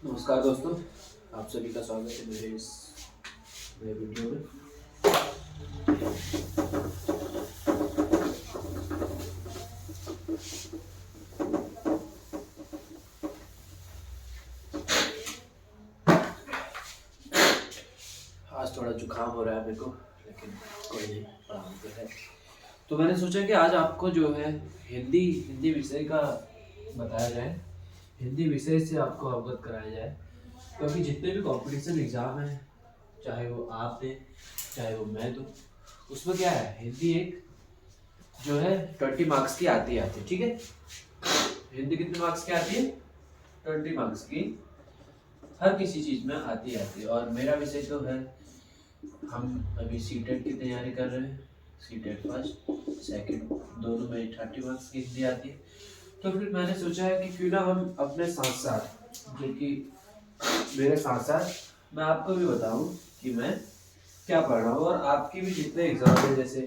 नमस्कार दोस्तों, आप सभी का स्वागत है मेरे इस नए वीडियो में। आज थोड़ा जुकाम हो रहा है मेरे को, लेकिन कोई नहीं, आराम पे है। तो मैंने सोचा कि आज आपको जो है हिंदी विषय का बताया जाए, हिंदी विषय से आपको अवगत कराया जाए। क्योंकि जितने भी कंपटीशन एग्जाम हैं, चाहे वो आप दें चाहे वो मैं दूं, उसमें क्या है, हिंदी एक जो है 20 मार्क्स की आती है। ठीक है, हिंदी कितने मार्क्स की आती है? 20 मार्क्स की हर किसी चीज में आती है। और मेरा विषय तो है, हम अभी सीटेट की तैयारी कर रहे हैं। सीटेट फर्स्ट सेकंड दोनों में 30 मार्क्स की हिंदी आती है। तो फिर मैंने सोचा है कि क्यों ना हम अपने साथ साथ, जो कि मेरे साथ साथ मैं आपको भी बताऊं कि मैं क्या पढ़ रहा हूँ। और आपकी भी जितने एग्जाम है, जैसे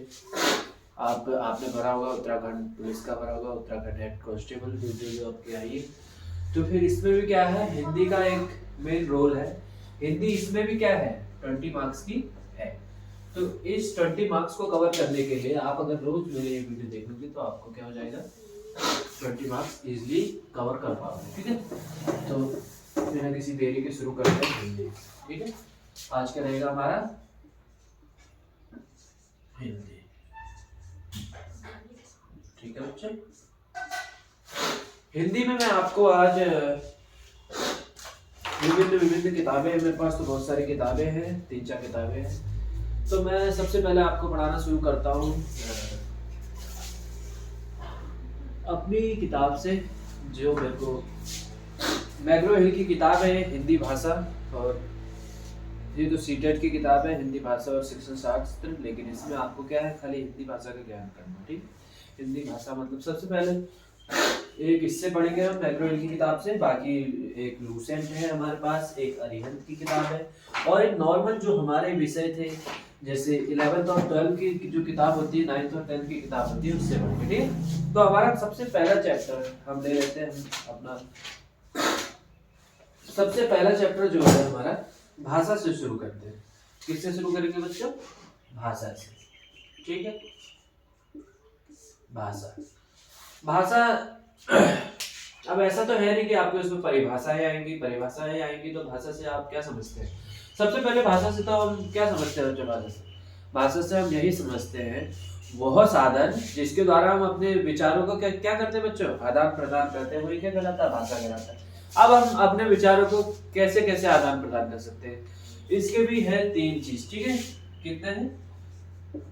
आपने भरा होगा उत्तराखंड पुलिस का, भरा होगा उत्तराखंड हेड कांस्टेबल, जो आपकी आई है, तो फिर इसमें भी क्या है, हिंदी का एक मेन रोल है। हिंदी इसमें भी क्या है, 20 मार्क्स की है। तो इस 20 मार्क्स को कवर करने के लिए आप अगर रोज मेरे ये वीडियो देखोगे तो आपको क्या हो जाएगा, 20 मार्क्स इजिली कवर कर पाओगे। ठीक है, तो बिना किसी देरी के शुरू करते हैं हिंदी। ठीक है, आज का रहेगा हमारा हिंदी। ठीक है बच्चे, हिंदी में मैं आपको आज विभिन्न किताबें हैं। मेरे पास तो बहुत सारी किताबें हैं, 3-4 किताबें हैं। तो मैं सबसे पहले आपको पढ़ाना शुरू करता हूँ अपनी किताब से, जो मेरे को मैग्रो हिल की किताब है, हिंदी भाषा। और ये तो सीटेट की किताब है, हिंदी भाषा और शिक्षण शास्त्र। लेकिन इसमें आपको क्या है, खाली हिंदी भाषा का ज्ञान करना। ठीक, हिंदी भाषा मतलब सबसे पहले एक इससे पढ़ेंगे हम मैग्रो हिल की किताब से। बाकी एक लूसेंट है हमारे पास, एक अरिहंत की किताब है, और एक नॉर्मल जो हमारे विषय थे, जैसे 11th और 12th की जो किताब होती है, 9th और 10th की किताब होती है, उससे पढ़ेंगे। ठीक है, तो हमारा सबसे पहला चैप्टर हम ले लेते हैं अपना। सबसे पहला चैप्टर जो है हमारा, भाषा से शुरू करते हैं। किससे शुरू करेंगे बच्चों? भाषा से। ठीक है, भाषा। भाषा अब ऐसा तो है नहीं कि आपको इसमें परिभाषाएं आएंगी। तो भाषा से आप क्या समझते हैं? सबसे पहले भाषा से तो हम क्या समझते हैं बच्चों? भाषा से हम यही समझते हैं, वह साधन जिसके द्वारा हम अपने विचारों को क्या करते हैं बच्चों? आदान प्रदान करते हैं। वही क्या कहलाता है? भाषा कहलाता है। अब हम अपने विचारों को कैसे कैसे आदान प्रदान कर सकते हैं? इसके भी है 3 चीज। ठीक है, कितने हैं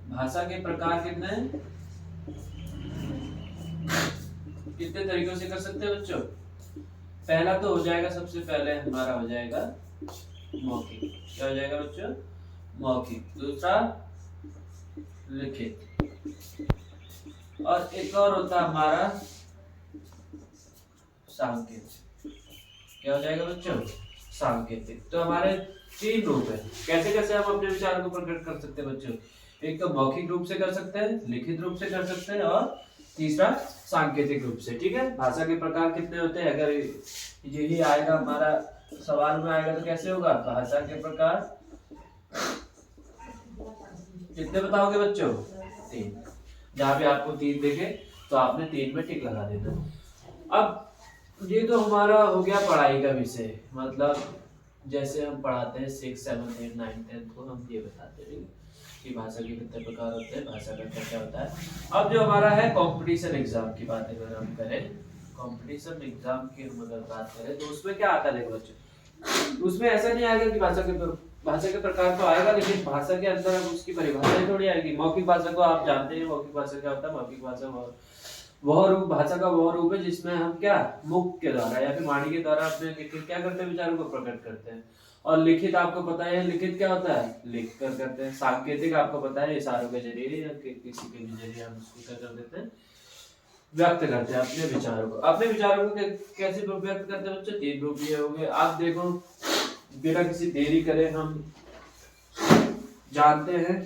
भाषा के प्रकार? कितने हैं, कितने तरीकों से कर सकते हैं बच्चों? पहला तो हो जाएगा, सबसे पहले हमारा हो जाएगा मौखिक। क्या हो जाएगा बच्चों? मौखिक। दूसरा लिखित, और एक और होता है हमारा सांकेतिक। क्या हो जाएगा बच्चों? सांकेतिक। तो हमारे 3 रूप है। कैसे कैसे हम अपने विचार को प्रकट कर सकते हैं बच्चों? एक तो मौखिक रूप से कर सकते हैं, लिखित रूप से कर सकते हैं, और तीसरा सांकेतिक रूप से। ठीक है, भाषा के प्रकार कितने होते हैं? अगर यही आएगा हमारा सवाल में आएगा तो कैसे होगा? भाषा के प्रकार कितने बताओगे बच्चों? 3। जहां भी आपको 3 देखे तो आपने 3 में टिक लगा देना। अब ये तो हमारा हो गया पढ़ाई का विषय, मतलब जैसे हम पढ़ाते हैं 6, 7, 8, 9, 10 को हम ये बताते हैं कि भाषा के कितने प्रकार होते हैं, भाषा का क्या क्या होता है। अब जो हमारा है कंपटीशन एग्जाम की बात अगर हम करें, कंपटीशन एग्जाम की हम अगर बात करें तो उसमें क्या आता है देखो बच्चों, उसमें ऐसा नहीं आएगा कि भाषा के प्रकार तो आएगा, लेकिन भाषा के अंदर अब उसकी परिभाषा थोड़ी आएगी। मौखिक भाषा को आप जानते हैं, मौखिक भाषा क्या होता है? मौखिक भाषा वह रूप, भाषा का वह रूप है जिसमें हम क्या मुख के द्वारा या फिर वाणी के द्वारा अपने क्या करते हैं, विचारों को प्रकट करते हैं। और लिखित आपको पता है, लिखित क्या होता है? लिख कर करते हैं। सांकेतिक आपको पता है, इशारों के जरिए या किसी के भी जरिए हम उसको क्या कर देते हैं, व्यक्त करते हैं अपने विचारों को। अपने विचारों को कैसे व्यक्त करते हैं बच्चों? 3 रूप ये हो गए। आप देखो, बिना किसी देरी करे हम जानते हैं।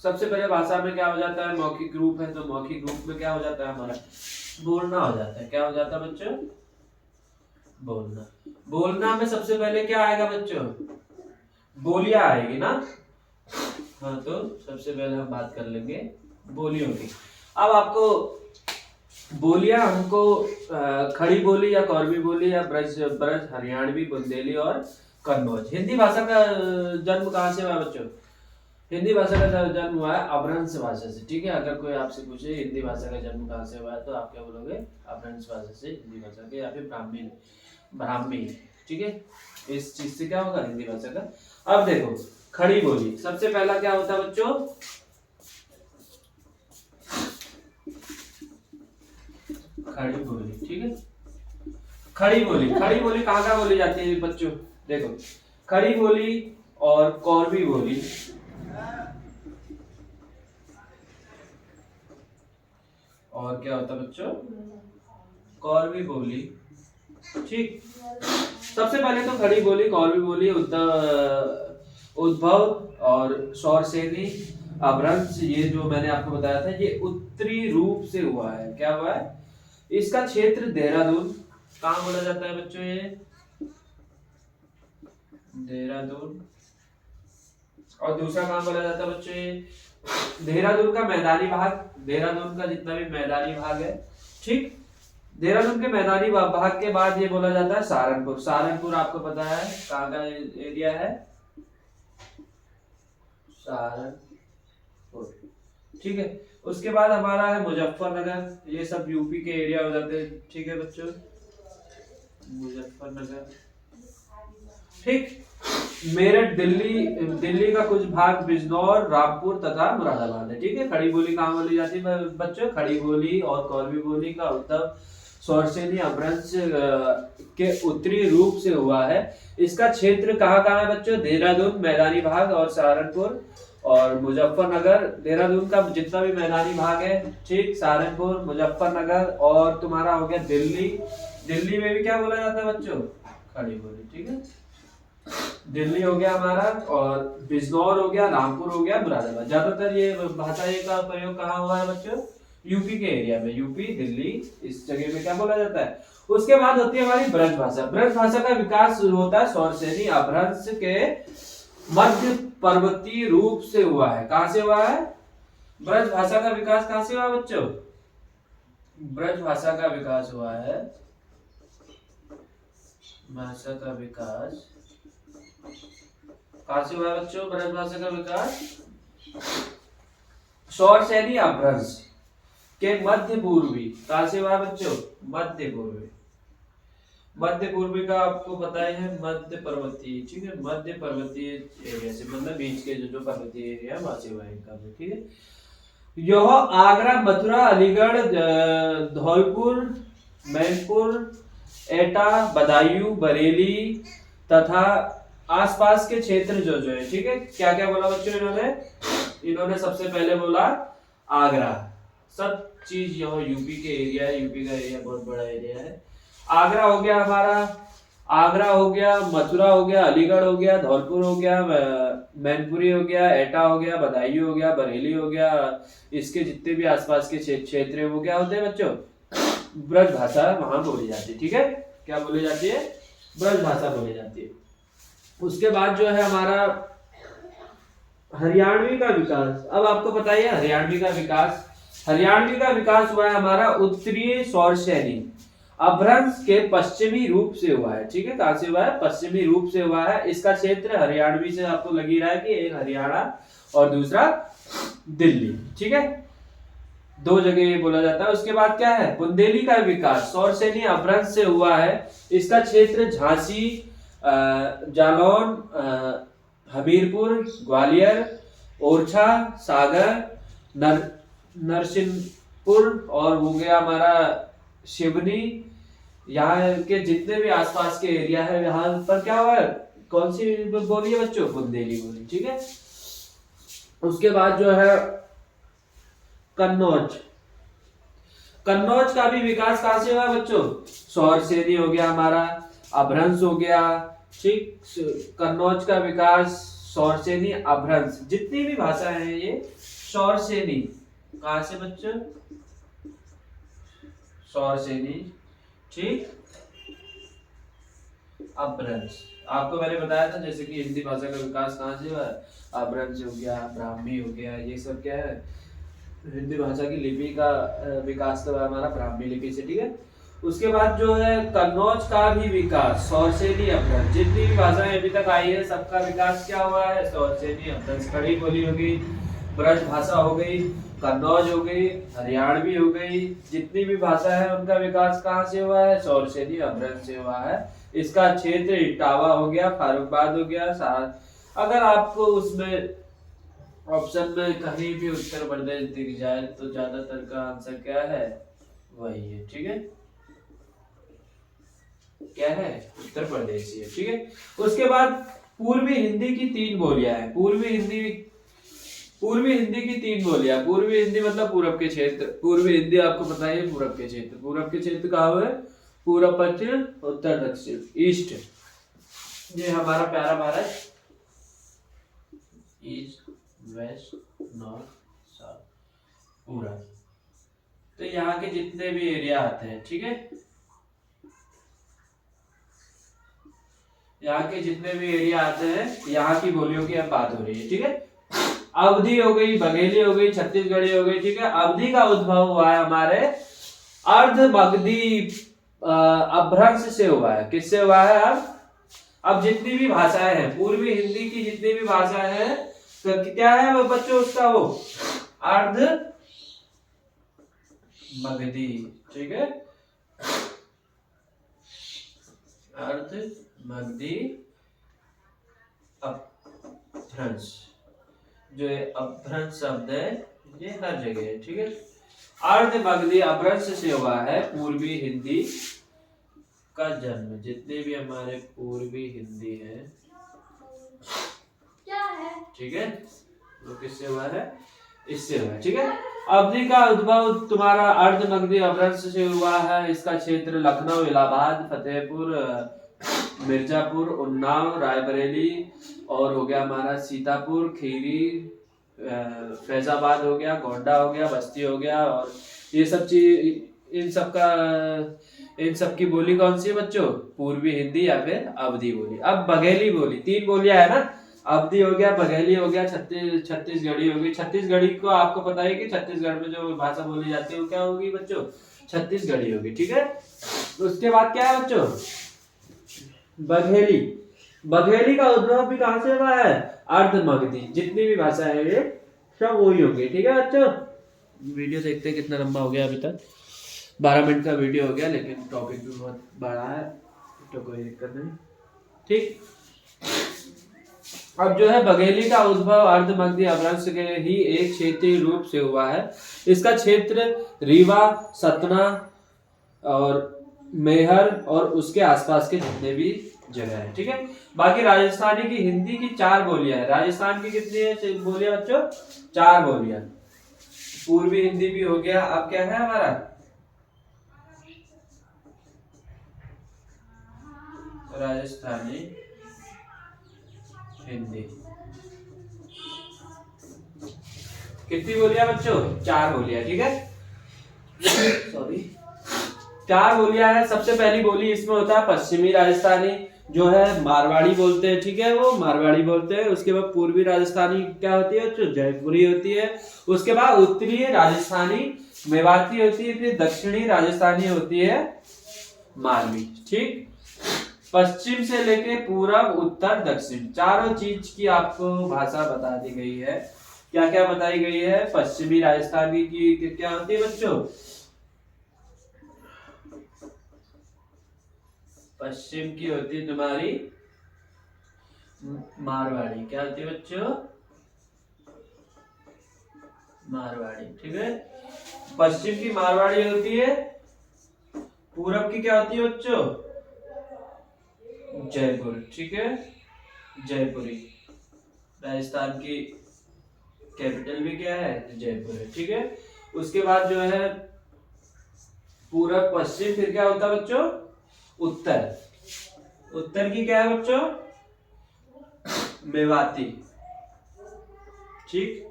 सबसे पहले भाषा में क्या हो जाता है? मौखिक रूप है, तो मौखिक रूप में क्या हो जाता है? हमारा बोलना हो जाता है। क्या हो जाता है बच्चों? बोलना। बोलना में सबसे पहले क्या आएगा बच्चों? बोलियां आएगी ना। हाँ, तो सबसे पहले हम बात कर लेंगे बोलियों की। अब आपको बोलियां हमको खड़ी बोली या कौरवी बोली या ब्रज ब्रज हरियाणवी, बुंदेली और कन्नौज। हिंदी भाषा का जन्म कहाँ से हुआ बच्चों? हिंदी भाषा का जन्म हुआ है अपभ्रंश भाषा से। ठीक है, अगर कोई आपसे पूछे हिंदी भाषा का जन्म कहाँ से हुआ है तो आप क्या बोलोगे? अपभ्रंश भाषा से हिंदी भाषा के, या फिर ब्राह्मी ब्राह्मी। ठीक है, इस चीज से क्या होगा? हिंदी भाषा का। अब देखो खड़ी बोली, सबसे पहला क्या होता है बच्चों? खड़ी बोली। ठीक है, खड़ी बोली। खड़ी बोली कहाँ कहाँ बोली जाती है बच्चों? देखो, खड़ी बोली और कौरवी बोली, और क्या होता है बच्चों? कौरवी बोली। ठीक, सबसे पहले तो खड़ी बोली, कौरवी बोली, उद्भव और शौरसेनी अपभ्रंश, ये जो मैंने आपको बताया था, ये उत्तरी रूप से हुआ है। क्या हुआ है? इसका क्षेत्र देहरादून, कहाँ बोला जाता है बच्चों? ये देहरादून। और दूसरा कहाँ बोला जाता है बच्चों? ये देहरादून का मैदानी भाग, देहरादून का जितना भी मैदानी भाग है। ठीक, देहरादून के मैदानी भाग के बाद ये बोला जाता है सहारनपुर। सहारनपुर आपको पता है कहाँ का एरिया है? सहारनपुर। ठीक है, उसके बाद हमारा है मुजफ्फरनगर। ये सब यूपी के एरिया हो जाते हैं। ठीक है बच्चों, मुजफ्फरनगर। ठीक, मेरठ दिल्ली, दिल्ली का कुछ भाग बिजनौर, रामपुर तथा मुरादाबाद है। ठीक है, खड़ी बोली कहाँ बोली जाती है बच्चों? खड़ी बोली और कौरवी बोली का उद्भव शौरसेनी अपभ्रंश के उत्तरी रूप से हुआ है। इसका क्षेत्र कहाँ कहाँ है बच्चों? देहरादून मैदानी भाग और सहारनपुर और मुजफ्फरनगर। देहरादून का जितना भी मैदानी भाग है, ठीक, सहारनपुर, मुजफ्फरनगर और तुम्हारा हो गया दिल्ली। दिल्ली में भी क्या बोला जाता है बच्चों? खड़ी बोली। ठीक है, दिल्ली हो गया हमारा, और बिजनौर हो गया, रामपुर हो गया, मुरादाबाद। ज्यादातर ये भाषा का प्रयोग कहाँ हुआ है बच्चों? यूपी के एरिया में, यूपी, दिल्ली, इस जगह में क्या बोला जाता है। उसके बाद होती है हमारी ब्रज भाषा। ब्रज भाषा का विकास होता है शौरसेनी अपभ्रंश के मध्य पर्वतीय रूप से हुआ है। कहां से हुआ है? ब्रज भाषा का विकास कहां से हुआ बच्चों? ब्रज भाषा का विकास हुआ है, भाषा का विकास कहां से हुआ है बच्चों? ब्रज भाषा का विकास शौरसेनी अपभ्रंश के मध्य पूर्वी। कहां से हुआ बच्चों? मध्य पूर्वी। मध्य पूर्वी का आपको पता है मध्य पर्वतीय। ठीक है, मध्य पर्वतीय एरिया से, मतलब बीच के जो पर्वतीय एरिया वहां से हुआ इनका। ठीक है, यह आगरा, मथुरा, अलीगढ़, धौलपुर, मैनपुर, एटा, बदायूं, बरेली तथा आसपास के क्षेत्र जो जो है। ठीक है, क्या क्या बोला बच्चों इन्होंने सबसे पहले बोला आगरा। सब चीज यह यूपी के एरिया है, यूपी का एरिया बहुत बड़ा एरिया है। आगरा हो गया हमारा, आगरा हो गया, मथुरा हो गया, अलीगढ़ हो गया, धौलपुर हो गया, मैनपुरी हो गया, एटा हो गया, बदायूं हो गया, बरेली हो गया। इसके जितने भी आसपास के क्षेत्र है वो क्या होते हैं बच्चों? ब्रज भाषा वहां बोली जाती है। ठीक है, क्या बोली जाती है? ब्रज भाषा बोली जाती है। उसके बाद जो है हमारा हरियाणवी का विकास। अब आपको पता है हरियाणवी का विकास, हरियाणवी का विकास हुआ है हमारा उत्तरीय शौरसेनी अपभ्रंश के पश्चिमी रूप से हुआ है। ठीक है, कहां से हुआ है? पश्चिमी रूप से हुआ है। इसका क्षेत्र हरियाणवी से आपको लग ही रहा है कि एक हरियाणा और दूसरा दिल्ली। ठीक है, दो जगह ये बोला जाता है। उसके बाद क्या है? बुंदेली का विकास शौरसेनी अपभ्रंश से हुआ है। इसका क्षेत्र झांसी, जालौन, हमीरपुर, ग्वालियर, ओरछा, सागर, नरसिंहपुर और हो गया हमारा शिवनी। यहाँ के जितने भी आसपास के एरिया है यहाँ पर क्या हुआ है? कौन सी बोली है बच्चों? बुंदेली बोली। ठीक है, उसके बाद जो है कन्नौज। कन्नौज का भी विकास कहां से हुआ बच्चों? शौरसेनी हो गया हमारा, अपभ्रंश हो गया। ठीक, कन्नौज का विकास शौरसेनी अपभ्रंश, जितनी भी भाषा है ये शौरसेनी। कहां से बच्चों? शौरसेनी। ठीक, अपभ्रंश। आपको मैंने बताया था जैसे कि हिंदी भाषा का विकास कहाँ से हुआ है, अपभ्रंश हो गया, ब्राह्मी हो गया, ये सब क्या है, हिंदी भाषा की लिपि का विकास तो हमारा ब्राह्मी लिपि से, ठीक है। उसके बाद जो है कन्नौज का भी विकास सौरसेनी अपभ्रंश, जितनी भी भाषाएं अभी तक आई है सबका विकास क्या हुआ है, सौरसेनी अपभ्रंश। खड़ी बोली हो गई, ब्रज भाषा हो गई, कन्नौज हो गई, हरियाणवी हो गई, जितनी भी भाषा है उनका विकास कहाँ से हुआ है, सौरसेनी अपभ्रंश से हुआ है। इसका क्षेत्र इटावा हो गया, फारुखाबाद हो गया, अगर आपको उसमें ऑप्शन में कहीं भी उत्तर प्रदेश दिख जाए तो ज्यादातर का आंसर क्या है, वही है, ठीक है, क्या है, उत्तर प्रदेश ही है, ठीक है। उसके बाद पूर्वी हिंदी की तीन बोलियां हैं, पूर्वी हिंदी की तीन बोलियां। पूर्वी हिंदी मतलब पूरब के क्षेत्र, पूर्वी हिंदी आपको पता है पूरब के क्षेत्र, पूरब के क्षेत्र कहाँ हुए, पूरब, पश्चिम, उत्तर, दक्षिण, ईस्ट, ये हमारा प्यारा Bharat, east, west, north, south, पूरा। तो यहाँ के जितने भी एरिया आते हैं, ठीक है, यहाँ के जितने भी एरिया आते हैं, यहाँ की बोलियों की अब बात हो रही है, ठीक है। अवधी हो गई, बघेली हो गई, छत्तीसगढ़ी हो गई, ठीक है। अवधी का उद्भव हुआ है हमारे अर्ध मगधी अपभ्रंश से हुआ है। किससे हुआ है? अब जितनी भी भाषाएं हैं, पूर्वी हिंदी की जितनी भी भाषाएं हैं, तो क्या है वो बच्चों उसका, वो अर्ध मगधी, ठीक है, अर्ध मगधी अपभ्रंश। जो अपभ्रंश शब्द है ये हर जगह है, ठीक है। अर्ध मगधी अपभ्रंश से हुआ है पूर्वी हिंदी का जन्म। जितने भी हमारे पूर्वी हिंदी है, ठीक है, वो किससे हुआ है, इससे हुआ है, ठीक है। अवधि का उद्भव तुम्हारा अर्ध मगधी अपभ्रंश से हुआ है। इसका क्षेत्र लखनऊ, इलाहाबाद, फतेहपुर, मिर्जापुर, उन्नाव, रायबरेली, और हो गया हमारा सीतापुर, खीरी, फैजाबाद हो गया, गोंडा हो गया, बस्ती हो गया, और ये सब चीज, इन सब की बोली कौन सी है बच्चों, पूर्वी हिंदी या फिर अवधी बोली। अब बघेली बोली, तीन बोलियां है ना, अवधी हो गया, बघेली हो गया, छत्तीसगढ़ी हो गई। छत्तीसगढ़ी को आपको पता है कि छत्तीसगढ़ में जो भाषा बोली जाती है वो क्या होगी बच्चों, छत्तीसगढ़ी होगी, ठीक है। उसके बाद क्या है बच्चों, बघेली। बघेली का उद्भव भी कहां से हुआ है, अर्ध मगधी। जितनी भी भाषा है ये सब वही होंगी, ठीक है बच्चों। वीडियो देखते हैं कितना लंबा हो गया, अभी तक 12 मिनट का वीडियो हो गया, लेकिन टॉपिक भी बहुत बड़ा है तो कोई दिक्कत नहीं, ठीक। अब जो है बघेली का उद्भव अर्ध मगधी अपभ्रंश के ही एक क्षेत्रीय रूप से हुआ है। इसका क्षेत्र रीवा, सतना और मेहर और उसके आसपास के जितने भी जगह है, ठीक है। बाकी राजस्थानी की हिंदी की 4 बोलियां है। राजस्थान की कितनी है बोलियां बच्चों, 4 बोलियां। पूर्वी हिंदी भी हो गया। अब क्या है हमारा, राजस्थानी हिंदी। कितनी बोलियां बच्चों, 4 बोलियां, ठीक है। सॉरी, 4 बोलियां है। सबसे पहली बोली इसमें होता है पश्चिमी राजस्थानी, जो है मारवाड़ी बोलते हैं, ठीक है, वो मारवाड़ी बोलते हैं। उसके बाद पूर्वी राजस्थानी क्या होती है, जो जयपुरी होती है। उसके बाद उत्तरी राजस्थानी मेवाती होती है। फिर दक्षिणी राजस्थानी होती है मालवी, ठीक। पश्चिम से लेके पूरब, उत्तर, दक्षिण, चारों चीज की आपको भाषा बता दी गई है। क्या क्या बताई गई है, पश्चिमी राजस्थानी की क्या होती है बच्चों, पश्चिम की होती है तुम्हारी मारवाड़ी। क्या होती है बच्चों, मारवाड़ी, ठीक है। पश्चिम की मारवाड़ी होती है। पूरब की क्या होती है बच्चों, जयपुर, ठीक है, जयपुरी। राजस्थान की कैपिटल भी क्या है, जयपुर है, ठीक है। उसके बाद जो है पूरब, पश्चिम, फिर क्या होता है बच्चों, उत्तर। उत्तर की क्या है बच्चों, मेवाती, ठीक।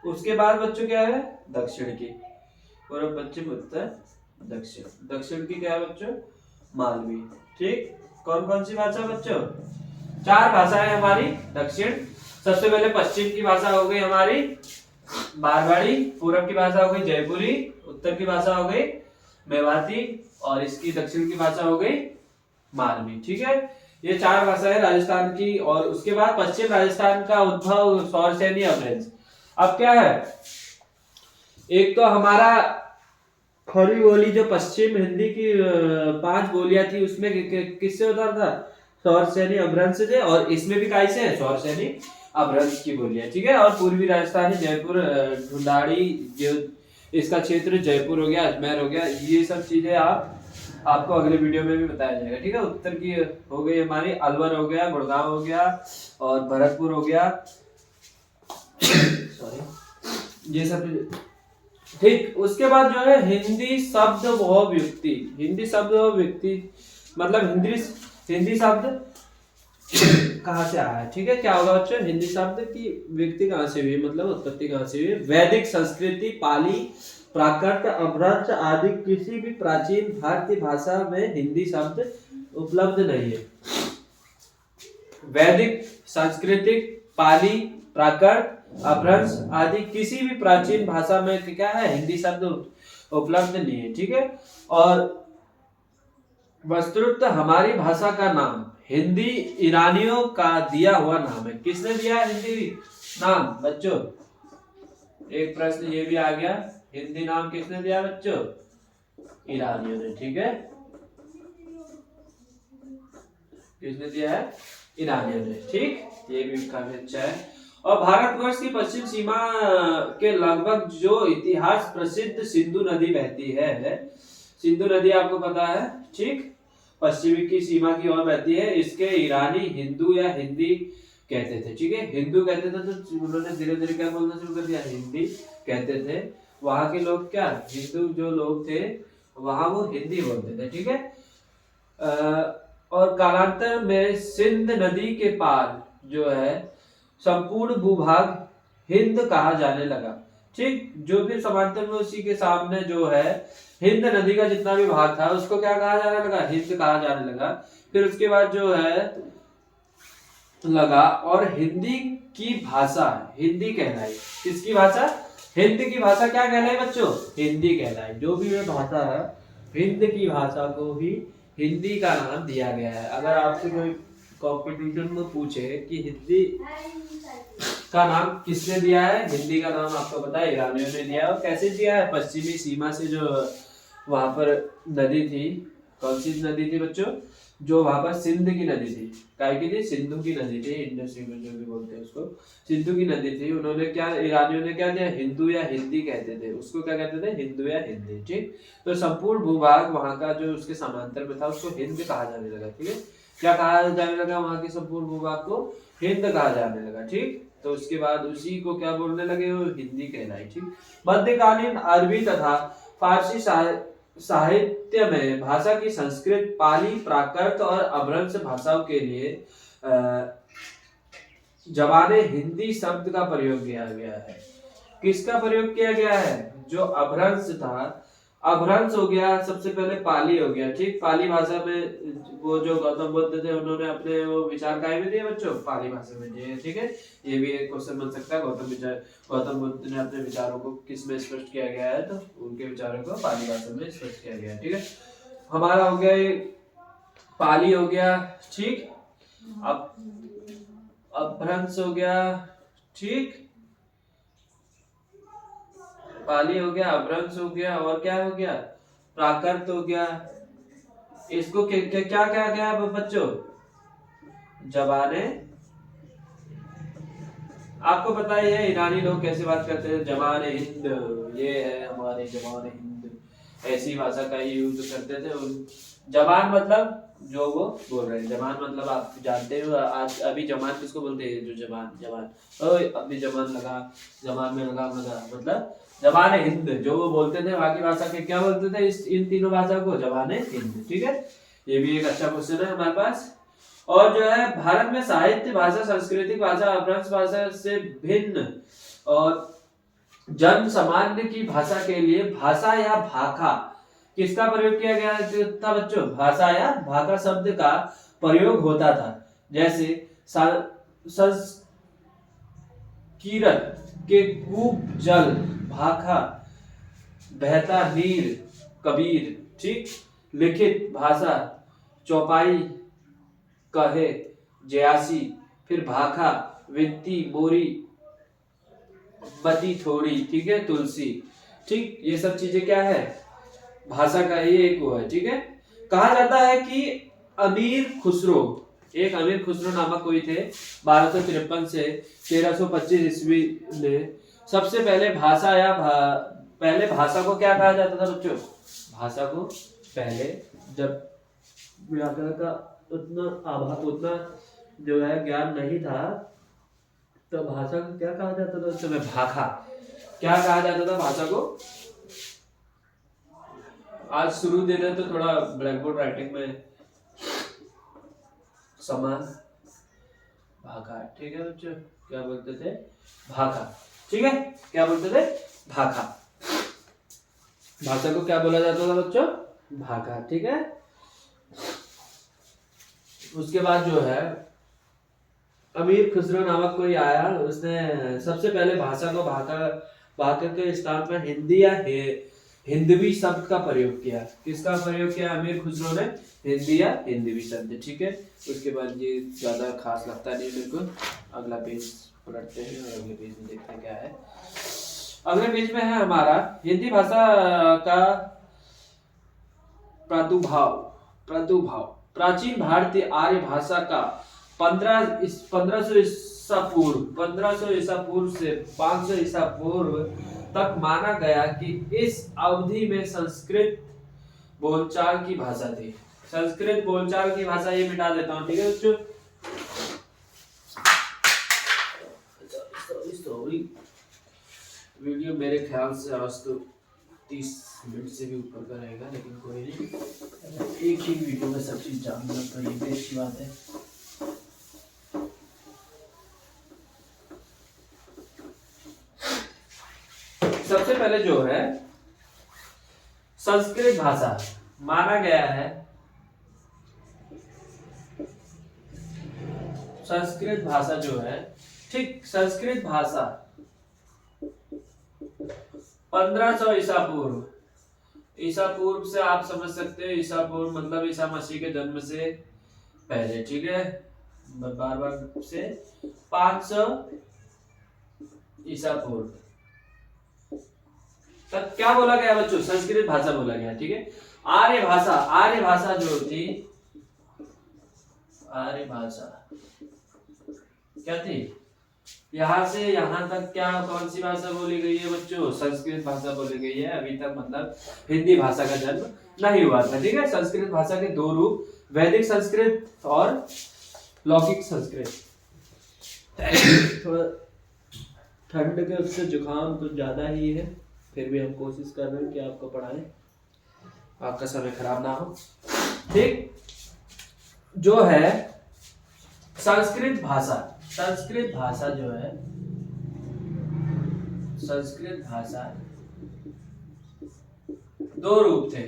उसके बाद बच्चों क्या है, दक्षिण की, पूर्व, पश्चिम, उत्तर, दक्षिण। दक्षिण की क्या है बच्चों, मालवी, ठीक। कौन कौन सी भाषा बच्चों? 4 भाषाएं हमारी दक्षिण। सबसे पहले पश्चिम की भाषा हो गई हमारी मारवाड़ी, पूरब की भाषा हो गई जयपुरी, उत्तर की भाषा हो गई मेवाती और इसकी दक्षिण की भाषा हो गई मालवी। ठीक है, ये 4 भाषाएं राजस्थान की। और उसके बाद पश्चिम राजस्थान का उद्भव सौरसेनी अपभ्रंश। अब क्या है, एक तो हमारा खड़ी बोली जो पश्चिम हिंदी की 5 बोलियां थी उसमें किससे होता था? सौरसेनी अपभ्रंश से। और इसमें भी कैसे है? सौरसेनी अपभ्रंश की बोलियां। ठीक है, और पूर्वी राजस्थानी जयपुर ढूंढाड़ी जो इसका क्षेत्र जयपुर हो गया, अजमेर हो गया, ये सब चीजें आपको अगले वीडियो में भी बताया जाएगा। ठीक है, उत्तर की हो गई हमारी अलवर हो गया, गुड़गांव हो गया और भरतपुर हो गया सॉरी, ये सब। ठीक, उसके बाद जो है हिंदी शब्द व व्यक्ति। हिंदी शब्द व व्यक्ति मतलब हिंदी शब्द कहाँ से आया है? ठीक है, क्या होगा बच्चों? हिंदी शब्द की व्यक्ति कहाँ से हुई, मतलब उत्पत्ति कहाँ से हुई? वैदिक संस्कृति, पाली, प्राकृत, अपभ्रंश आदि किसी भी प्राचीन भारतीय भाषा में हिंदी शब्द उपलब्ध नहीं है। वैदिक, सांस्कृतिक, पाली, प्राकृत, अपभ्रंश आदि किसी भी प्राचीन भाषा में क्या है? हिंदी शब्द उपलब्ध नहीं है। ठीक है, और वस्तुतः हमारी भाषा का नाम हिंदी ईरानियों का दिया हुआ नाम है। किसने दिया है हिंदी नाम बच्चों? एक प्रश्न ये भी आ गया, हिंदी नाम किसने दिया बच्चों? ईरानियों ने। ठीक है, किसने दिया है? ईरानियों ने। ठीक, ये भी काफी अच्छा है। और भारतवर्ष की पश्चिम सीमा के लगभग जो इतिहास प्रसिद्ध सिंधु नदी बहती है, सिंधु नदी आपको पता है। ठीक, पश्चिमी की सीमा की ओर बहती है। इसके ईरानी हिंदू या हिंदी कहते थे। ठीक है, हिंदू कहते थे तो उन्होंने धीरे धीरे क्या बोलना शुरू कर दिया? हिंदी कहते थे। वहां के लोग क्या, हिंदू जो लोग थे वहां वो हिंदी बोलते थे। ठीक है, और कालांतर में सिंध नदी के पार जो है संपूर्ण भूभाग हिंद कहा जाने लगा। ठीक, जो भी समांतर में उसी के सामने जो है हिंद नदी का जितना भी भाग था उसको क्या कहा जाने लगा? हिंद कहा जाने लगा। फिर उसके बाद जो है लगा और हिंदी की भाषा हिंदी कहलाई। किसकी भाषा? हिंद की भाषा क्या कहलाई बच्चों? हिंदी कहलाई। जो भी ये भाषा है हिंद की भाषा को ही हिंदी का नाम दिया गया है। अगर आपसे कोई कॉम्पिटिशन में पूछे कि हिंदी का नाम किसने दिया है, हिंदी का नाम आपको पता है ईरानियों ने दिया है। और कैसे दिया है? पश्चिमी सीमा से जो वहां पर नदी थी, कौन सी नदी थी बच्चों? जो वहां पर सिंध की नदी थी। काय की थी? सिंधु की नदी थी, इंडस रिवर जो भी बोलते हैं उसको, सिंधु की नदी थी। उन्होंने क्या, ईरानियों ने क्या दिया? हिंदू या हिंदी कहते थे उसको। क्या कहते थे? हिंदू या हिंदी। ठीक, तो संपूर्ण भूभाग वहां का जो उसके समांतर में था उसको हिंद कहा जाने लगा। ठीक है, क्या कहा जाने लगा? वहां के संपूर्ण भूभाग को हिंद कहा जाने लगा। ठीक, तो उसके बाद उसी को क्या बोलने लगे? वो हिंदी कहलाई। ठीक, मध्यकालीन अरबी तथा फारसी साहित्य में भाषा की संस्कृत, पाली, प्राकृत और अपभ्रंश भाषाओं के लिए जबाने हिंदी शब्द का प्रयोग किया गया है। किसका प्रयोग किया गया है? जो अपभ्रंश था, अपभ्रंश हो गया, सबसे पहले पाली हो गया। ठीक, पाली भाषा में वो जो गौतम बुद्ध थे उन्होंने अपने वो विचार काय में दिए बच्चों? पाली भाषा में दिए। ठीक है, ये भी एक क्वेश्चन बन सकता है। गौतम बुद्ध ने अपने विचारों को किस में स्पष्ट किया गया है? तो उनके विचारों को पाली भाषा में स्पष्ट किया गया है। ठीक है, हमारा हो गया ये पाली हो गया। ठीक, अब अपभ्रंश हो गया। ठीक, पाली हो गया, अपभ्रंश हो गया, और क्या हो गया? प्राकृत हो गया। इसको क्या क्या क्या बच्चों? जबाने। आपको पता ही है ईरानी लोग कैसे बात करते हैं? जबान हिंद, ये है हमारे जबान हिंद, ऐसी भाषा का ही यूज करते थे। जबान मतलब जो वो बोल रहे हैं। जबान मतलब आप जानते हो आज अभी जमान किसको बोलते हैं? जो जबान अभी जबान लगा, जबान में लगा मतलब जबान हिंद जो वो बोलते थे। बाकी भाषा के क्या बोलते थे? इन तीनों भाषा को जबान हिंद। ठीक है, ये भी एक अच्छा क्वेश्चन है हमारे पास। और जो है भारत में साहित्य भाषा, सांस्कृतिक भाषा, अपभ्रंश भाषा से भिन्न और जन सामान्य की भाषा के लिए भाषा या भाखा किसका प्रयोग किया गया था बच्चों? भाषा या भाखा शब्द का प्रयोग होता था, जैसे संस्कृत के कूप जल भाखा बहता नीर कबीर, ठीक। लिखित भाषा चौपाई कहे जयासी, फिर भाखा वित्ती मोरी बती थोड़ी, ठीक है, तुलसी, ठीक। ये सब चीजें क्या है, भाषा का ये एक वो है, ठीक है। कहा जाता है कि अमीर खुसरो, एक अमीर खुसरो नामक कोई थे, 1253 से 1325 ईस्वी में सबसे पहले पहले भाषा को क्या कहा जाता था बच्चों, भाषा को पहले जब व्याकरण का उतना जो है ज्ञान नहीं था, तो भाषा को क्या कहा जाता था उस समय, भाखा। क्या कहा जाता था भाषा को, आज शुरू दे रहे तो थोड़ा ब्लैक बोर्ड राइटिंग में समान भाखा, ठीक है बच्चों, क्या बोलते थे, भाखा, ठीक है, क्या बोलते थे, भाखा। भाषा को क्या बोला जाता था बच्चों, भाखा, ठीक है। उसके बाद जो है अमीर खुसरो नामक कोई आया, उसने सबसे पहले भाषा को भाखा के स्थान पर हिंदी या हिंदवी शब्द का प्रयोग किया। किसका प्रयोग किया, अमीर खुसरो ने हिंदी या हिंदवी शब्द, ठीक है। उसके बाद ये ज्यादा खास लगता नहीं मेरे को, अगला पेज पलटते हैं और अगले पेज में देखते हैं क्या है। अगले पेज में है हमारा हिंदी भाषा का प्रादुर्भाव। प्राचीन भारतीय आर्य भाषा का 1500 ईसा पूर्व से 500 ईसा पूर्व तक माना गया कि इस अवधि में संस्कृत बोलचाल की भाषा थी। संस्कृत बोलचाल की भाषा, ये मिटा देता हूँ, ठीक है बच्चों। सॉरी, वीडियो मेरे ख्याल से आज तो 30 मिनट से भी ऊपर का रहेगा, लेकिन कोई नहीं, एक ही वीडियो में सब चीज जानना तो ये भी अच्छी बात है। सबसे पहले जो है संस्कृत भाषा माना गया है, संस्कृत भाषा जो है, ठीक, संस्कृत भाषा 1500 ईसा पूर्व से आप समझ सकते हो, ईसा पूर्व मतलब ईसा मसीह के जन्म से पहले, ठीक है, बार से 500 ईसा पूर्व तक क्या बोला गया बच्चों, संस्कृत भाषा बोला गया, ठीक है। आर्य भाषा जो थी, आर्य भाषा क्या थी, यहाँ से यहाँ तक क्या कौन सी भाषा बोली गई है बच्चों, संस्कृत भाषा बोली गई है। अभी तक मतलब हिंदी भाषा का जन्म नहीं हुआ था, ठीक है। संस्कृत भाषा के दो रूप, वैदिक संस्कृत और लौकिक संस्कृत। थोड़ा ठंड के उससे जुकाम कुछ ज्यादा ही है, फिर भी हम कोशिश कर रहे हैं कि आपको पढ़ाएं, आपका समय खराब ना हो, ठीक। जो है संस्कृत भाषा जो है, संस्कृत भाषा दो रूप थे।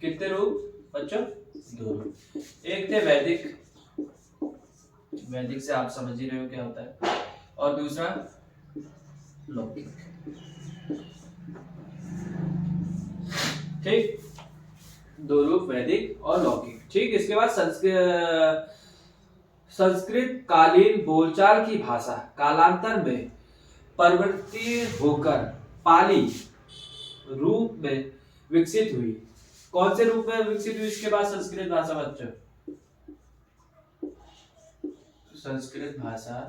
कितने रूप बच्चों, दो रूप। एक थे वैदिक से आप समझ ही रहे हो क्या होता है, और दूसरा लौकिक, ठीक, दो रूप वैदिक और लौकिक, ठीक। इसके बाद संस्कृत कालीन बोलचाल की भाषा कालांतर में परिवर्तित होकर पाली रूप में विकसित हुई। कौन से रूप में विकसित हुई इसके बाद संस्कृत भाषा बच्चों, संस्कृत भाषा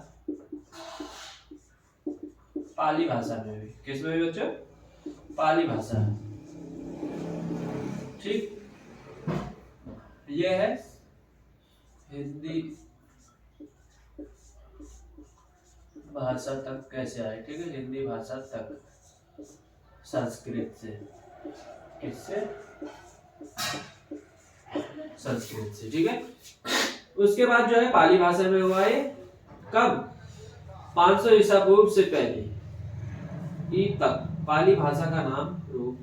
पाली भाषा में हुई। किस में हुई बच्चों, पाली भाषा, ठीक। ये है हिंदी भाषा तक कैसे आए, ठीक है, हिंदी भाषा तक संस्कृत से, किससे, संस्कृत से, ठीक है। उसके बाद जो है पाली भाषा में हुआ है कब, 500 ईसा पूर्व से पहले ई तक पाली भाषा का नाम रूप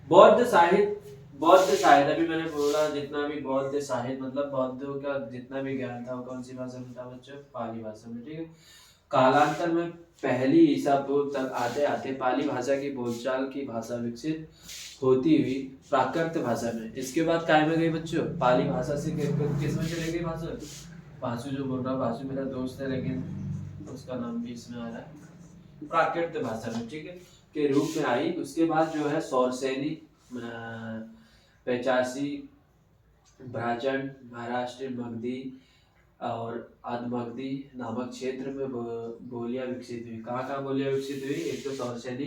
बौद्ध साहित्य बौद्ध साहित्य, अभी मैंने बोला जितना भी बौद्ध साहित्य मतलब बौद्धों का जितना भी ज्ञान था वो कौन सी भाषा में था बच्चों? पाली भाषा में, ठीक है। कालांतर में पहली ईसा पूर्व तक आते आते पाली भाषा की बोलचाल की भाषा विकसित होती हुई प्राकृत भाषा में, इसके बाद काय में गई बच्चों? पाली भाषा से किस में चली गई भाषा? भाषु जो बोल रहा है, भाषु मेरा दोस्त है लेकिन उसका नाम भी इसमें आ रहा है, प्राकृत भाषा में, ठीक है, के रूप में आई। उसके बाद जो है सौरसेनी, पैचासी, भ्राचन, महाराष्ट्र, मगधी और आदमगधी नामक क्षेत्र में बोलियां विकसित हुई। कहाँ कहाँ बोलियां विकसित हुई? एक तो सौरसेनी,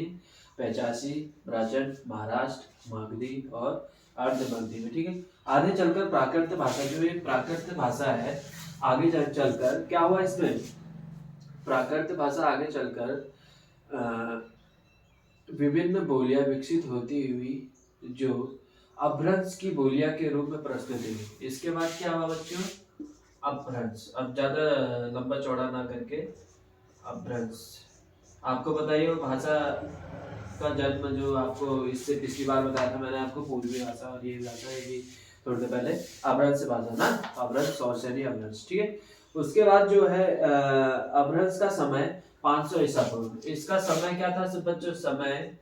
पैचासी, भ्राचन, महाराष्ट्र, मगधी और अर्धमगधी में, ठीक है। आगे चलकर प्राकृत भाषा, जो ये प्राकृत भाषा है, आगे चलकर क्या हुआ इसमें? प्राकृत भाषा आगे चलकर विभिन्न बोलियां विकसित होती हुई जो अपभ्रंश की बोलियां के रूप में प्रस्तुत हुई। इसके बाद क्या हुआ बच्चों? अपभ्रंश। अब ज्यादा लंबा चौड़ा ना करके अपभ्रंश। आपको बताइए वो भाषा का जन्म जो आपको इससे पिछली बार बताया था मैंने आपको, पूर्वी भाषा और ये भाषा, ये भी थोड़ी देर पहले अपभ्रंश भाषा ना, अपभ्रंश सौरसेनी अपभ्रंश, ठीक है। उसके बाद जो है अपभ्रंश का समय 500 ईसा पूर्व। इसका समय क्या था सब बच्चों? समय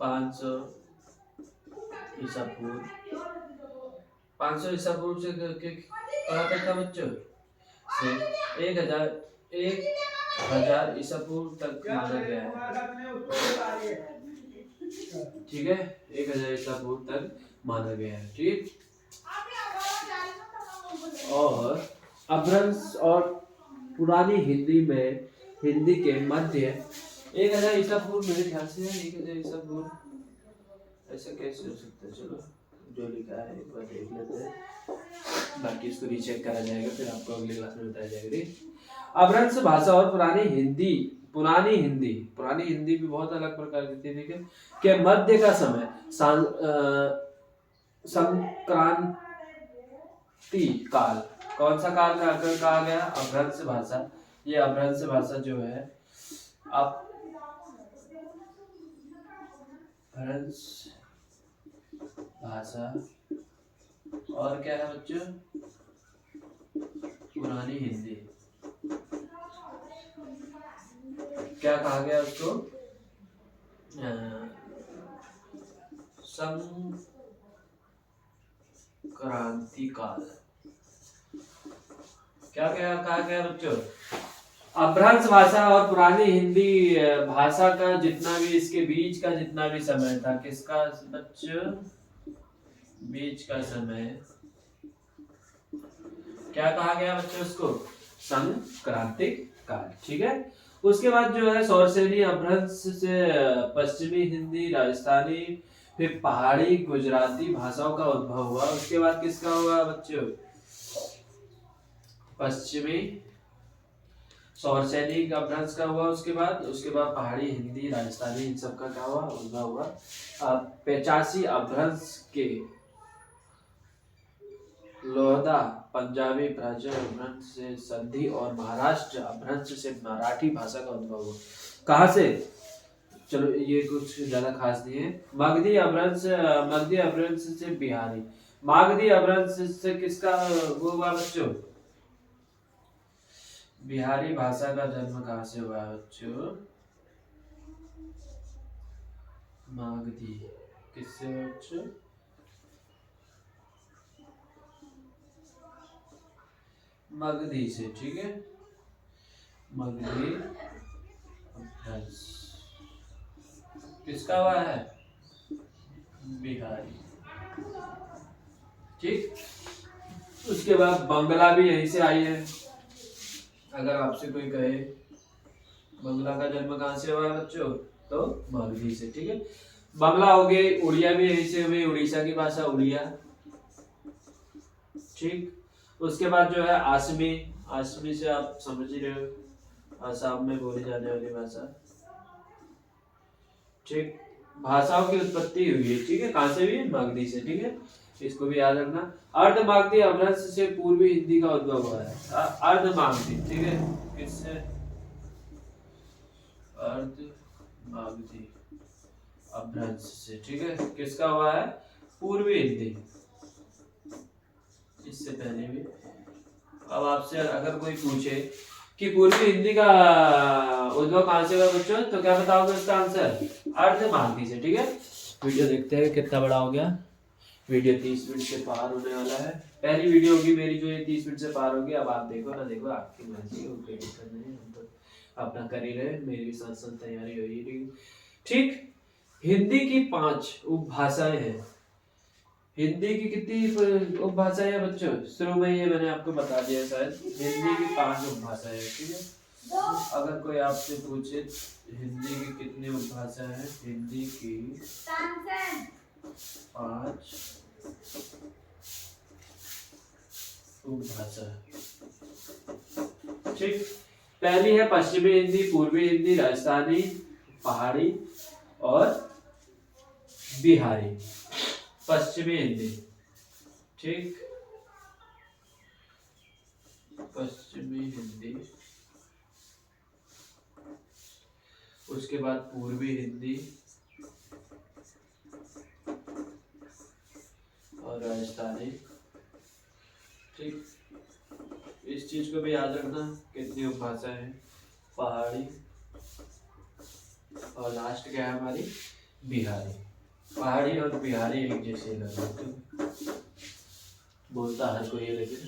500 ईसा पूर्व, 500 ईसा पूर्व से कहाँ तक था बच्चों? से 1000 ईसा पूर्व तक माना गया है, ठीक है। 1000 ईसा पूर्व तक माना गया है, ठीक। और अपभ्रंश और पुरानी हिंदी में हिंदी के मध्य 1000 ईसा पूर्व मेरे ख्याल से है। 1000 ईसा पूर्व ऐसा कैसे हो सकता है? चलो जो लिखा है एक बार देख लेते हैं, बाकी इसको रीचेक करा जाएगा, फिर आपको अगली क्लास में बताया जाएगा। अपभ्रंश भाषा और पुरानी हिंदी भी बहुत अलग प्रकार की थी, ठीक है, के मध्य का समय संक्रांति काल। कौन सा काल का कहा गया? अपभ्रंश भाषा। ये अपभ्रंश भाषा जो है अपभ्रंश भाषा और क्या है बच्चों? पुरानी हिंदी। क्या कहा गया उसको? संक्रांति काल। क्या कहा गया बच्चों? अपभ्रंश भाषा और पुरानी हिंदी भाषा का जितना भी इसके बीच का जितना भी समय था, किसका बच्चों? बीच का समय क्या कहा गया बच्चों? उसको संक्रांतिक काल, ठीक है। उसके बाद जो है सौरसेनी अपभ्रंश से पश्चिमी हिंदी, राजस्थानी, फिर पहाड़ी गुजराती भाषाओं का उद्भव हुआ। उसके बाद किसका हुआ बच्चों? पश्चिमी सौरसेनी का अपभ्रंश का हुआ। उसके बाद पहाड़ी हिंदी, राजस्थानी, इन सब का क्या हुआ? उद्भव हुआ। 85 अपभ्रंश के लोहदा पंजाबी प्राचीन अपभ्रंश से संधि और महाराष्ट्र अपभ्रंश से मराठी भाषा का उद्भव हुआ। कहाँ से? चलो ये कुछ ज्यादा खास नहीं है। मगधी अपभ्रंश से बिहारी। मागधी अपभ्रंश से किसका वो हुआ बच्चों? बिहारी भाषा का जन्म कहाँ से हुआ बच्चों? मागधी किससे बच्चों? मगधी से, ठीक है। मगधी अपभ्रंश किसका हुआ है? बिहारी, ठीक। उसके बाद बंगला भी यहीं से आई है। अगर आपसे कोई कहे बंगला का जन्म कहाँ से हुआ है बच्चों, तो मगधी से, ठीक है। बंगला हो गई, उड़िया भी यहीं से हुई, उड़ीसा की भाषा उड़िया, ठीक। उसके बाद जो है आसमी से आप समझ ही रहे हो, आसाम में बोली जाने वाली भाषा, ठीक। भाषाओं की उत्पत्ति हुई है, ठीक है, कहाँ से हुई? मगधी से, ठीक है, इसको भी याद रखना। अर्धमागधी अपभ्रंश से पूर्वी हिंदी का उद्भव हुआ है। अर्धमागधी, ठीक है, किससे? अर्धमागधी अपभ्रंश से, ठीक है। किसका हुआ है? पूर्वी हिंदी। इससे पहले भी अब आपसे अगर कोई पूछे कि पूर्वी हिंदी का उद्भव कहां से हुआ बच्चों, तो क्या बताओगे उसका आंसर? अर्ध मागधी से, ठीक है। वीडियो देखते हैं कितना बड़ा हो गया। वीडियो 30 मिनट से पार होने वाला है। पहली वीडियो होगी मेरी जो ये 30 मिनट से पार होगी। अब आप देखो ना देखो, आपकी मर्जी हो, क्रेडिट करना है, हम तो अपना कर ही रहे। मेरी भी साथ साथ तैयारी हो रही है, ठीक। हिंदी की 5 उपभाषाएं हैं। हिंदी की कितनी उपभाषाएं हैं बच्चों? शुरू में ये मैंने आपको बता दिया शायद। हिंदी की 5 उपभाषाएं हैं, ठीक है। अगर कोई आपसे पूछे हिंदी की कितनी उपभाषा है, हिंदी की 5 उपभाषा, ठीक। पहली है पश्चिमी हिंदी, पूर्वी हिंदी, राजस्थानी, पहाड़ी और बिहारी। पश्चिमी हिंदी, ठीक। पश्चिमी हिंदी, उसके बाद पूर्वी हिंदी और राजस्थानी, ठीक। इस चीज को भी याद रखना कितनी उपभाषा है। पहाड़ी और लास्ट क्या है हमारी? बिहारी। पहाड़ी और बिहारी एक जैसे लगते, बोलता हर कोई है लेकिन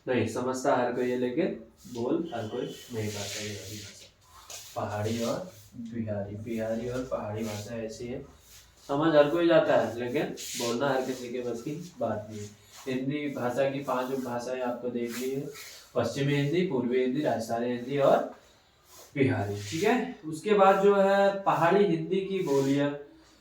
नहीं समझता हर कोई है, लेकिन बोल हर कोई नहीं पाता ये वाली भाषा। पहाड़ी और बिहारी, बिहारी और पहाड़ी भाषा ऐसी है, समझ हर कोई जाता है लेकिन बोलना हर किसी के बस की बात नहीं है। हिंदी भाषा की 5 उपभाषाएं आपको देख ली है। पश्चिमी हिंदी, पूर्वी हिंदी, राजस्थानी हिंदी और बिहारी, ठीक है। उसके बाद जो है पहाड़ी हिंदी की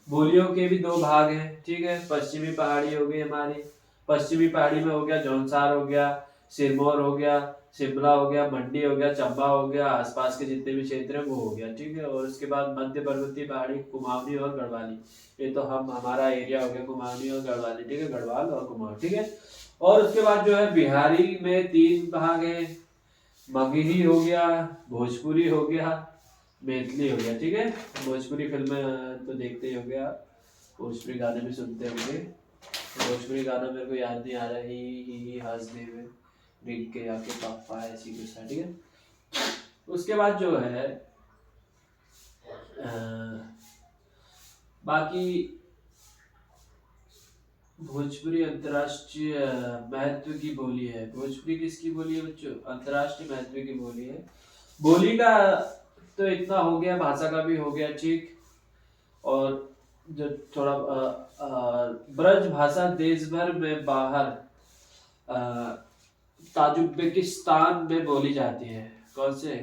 बोलियों के भी 2 भाग हैं, ठीक है। पश्चिमी पहाड़ी हो गई हमारी। पश्चिमी पहाड़ी में हो गया जौनसार हो गया, सिरमौर हो गया, शिमला हो गया, मंडी हो गया, चंबा हो गया, आसपास के जितने भी क्षेत्र हैं वो हो गया, ठीक है। और उसके बाद मध्य पर्वतीय पहाड़ी, कुमाऊनी और गढ़वाली। ये तो हमारा एरिया हो गया कुमाऊनी और गढ़वाली, ठीक है। गढ़वाल और कुमाऊं, ठीक है। और उसके बाद जो है बिहारी में 3 भाग है। मगही हो गया, भोजपुरी हो गया, मैथिली हो गया, ठीक है। भोजपुरी फिल्में तो देखते ही हो गया, भोजपुरी गाने भी सुनते होंगे। भोजपुरी गाना मेरे को याद नहीं आ रहा, ही हंसदेव रिंग के आके पापा ऐसी कुछ है, ठीक है। उसके बाद जो है बाकी भोजपुरी अंतर्राष्ट्रीय महत्व की बोली है। भोजपुरी किसकी बोली है बच्चों? अंतर्राष्ट्रीय महत्व की बोली है। बोली का तो इतना हो गया, भाषा का भी हो गया, ठीक। और जो थोड़ा ब्रज भाषा देश भर में बाहर ताजुकिस्तान में बोली जाती है। कौन से?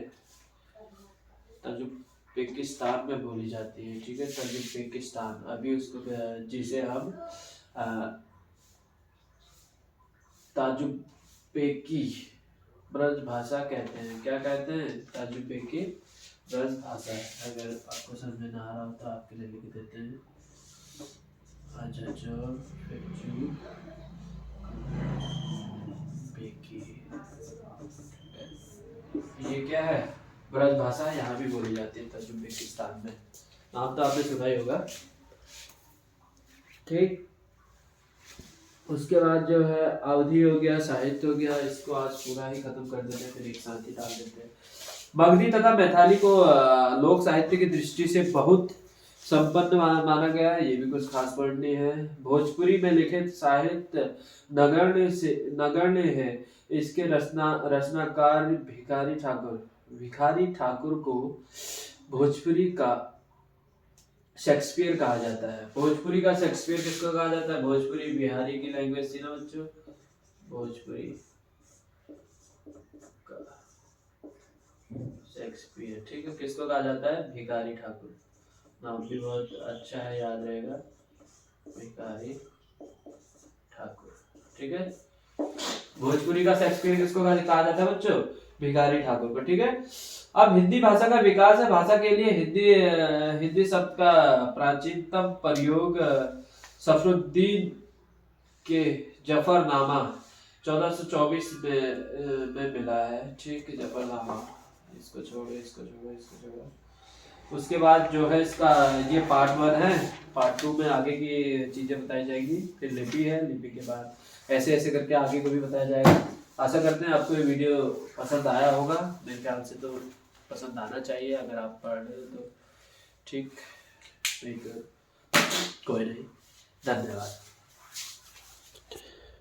ताजुकिस्तान में बोली जाती है, ठीक है। ताजुकिस्तान अभी उसको जिसे हम ताजुबेकी ब्रज भाषा कहते हैं। क्या कहते हैं? ताजुबेकी ब्रज भाषा। अगर आपको समझ में ना आ रहा हो तो आपके लिए लिख देते हैं। ये क्या है? ब्रज भाषा यहाँ भी बोली जाती है ताजुकिस्तान में। नाम तो आपने सुना ही होगा, ठीक। उसके बाद जो है अवधि हो गया, साहित्य हो गया। इसको आज पूरा ही खत्म कर देते हैं, फिर एक साथ ही डाल देते हैं। मगधी तथा मैथिली को लोक साहित्य की दृष्टि से बहुत संपन्न माना गया है। ये भी कुछ खास पॉइंट नहीं है। भोजपुरी में लिखित साहित्य नगण्य है। इसके रचनाकार भिखारी ठाकुर को भोजपुरी का शेक्सपियर कहा जाता है। भोजपुरी का शेक्सपियर किसको कहा जाता है? भोजपुरी बिहारी की लैंग्वेज थी ना बच्चों, भोजपुरी का शेक्सपियर, ठीक है। किसको कहा जाता है? भिखारी ठाकुर। नाम भी बहुत अच्छा है, याद रहेगा, भिखारी ठाकुर, ठीक है। भोजपुरी का शेक्सपियर किसको कहा जाता है बच्चों? भिखारी ठाकुर को, ठीक है। अब हिंदी भाषा का विकास है। भाषा के लिए हिंदी शब्द का प्राचीनतम प्रयोग सफरुद्दीन के जफरनामा 1424 में मिला है, ठीक है। जफरनामा, इसको छोड़ो। उसके बाद जो है इसका ये पार्ट 1 है, पार्ट 2 में आगे की चीज़ें बताई जाएगी। फिर लिपि है, लिपि के बाद ऐसे ऐसे करके आगे को भी बताया जाएगा। आशा करते हैं आपको ये वीडियो पसंद आया होगा। मेरे ख्याल से तो पसंद आना चाहिए, अगर आप पढ़ रहे हो तो। ठीक, कोई नहीं, धन्यवाद।